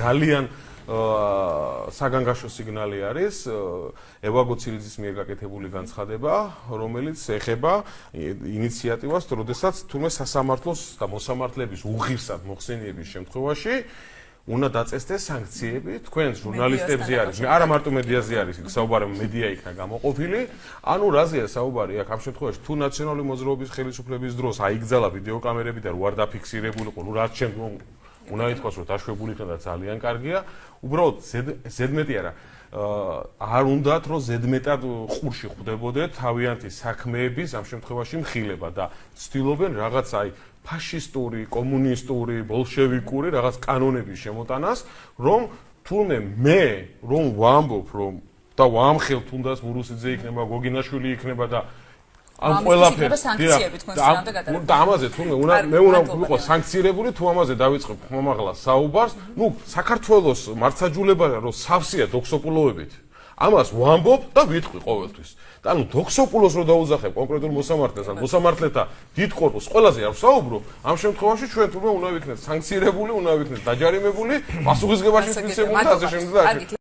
ძალიან საგანგაშო სიგნალი არის ევაგო ცილიძის მიერ გაკეთებული განცხადება, რომელიც ეხება ინიციატივას, როდესაც თურმე სასამართლოს და მოსამართლეების უღირსად მოხსენიების შემთხვევაში უნდა დაწესდეს სანქციები, თქვენ ჟურნალისტებზე არის, არა მარტო მედიაზე არის, საუბარი მედია იქნა გამოყოფილი, ანუ რაზეა საუბარი აქ ამ შემთხვევაში თუ ნაციონალური მოძრაობის ხელისუფლების დროს აიგზალა ვიდეოკამერები და რო არ დაფიქსირებული იყო, ნუ რაც შემდგომ უნდა ითქვას, რომ დაშვებული იქნა და ძალიან კარგია, უბრალოდ ზედმეტი არა არ უნდათ რომ ზედმეტად ყურში ხვდებოდეთ თავიანთი საქმეების ამ შემთხვევაში მხილება და ცდილობენ რაღაც აი ფაშისტური, კომუნისტური, ბოლშევიკური რაღაც კანონების შემოტანას, რომ თურმე მე რომ ვამბობ, რომ და ვამხელ თუნდაც მურუსიძე იქნება, გოგინაშვილი იქნება და ამ ყველაფერს და ამაზე თურმე მე უნდა ვიყო სანქცირებული თუ ამაზე დავიწყებ ხმამაღლა საუბარს, ნუ საქართველოს მართლმსაჯულებაა რომ სავსეა დოქსოპულოებით. ამას ვამბობ და ვიტყვი ყოველთვის. და ანუ დოქსოპულოს რო დაუძახებ კონკრეტულ მოსამართლეს ან მოსამართლეთა დიდ კორპუსს ყველაზე არ ვსაუბრო, ამ შემთხვევაში ჩვენ თურმე უნდა ვიქნეთ სანქცირებული, უნდა ვიქნეთ დაჯარიმებული, პასუხისგებაში მტკიცებული და ასე შემდეგ.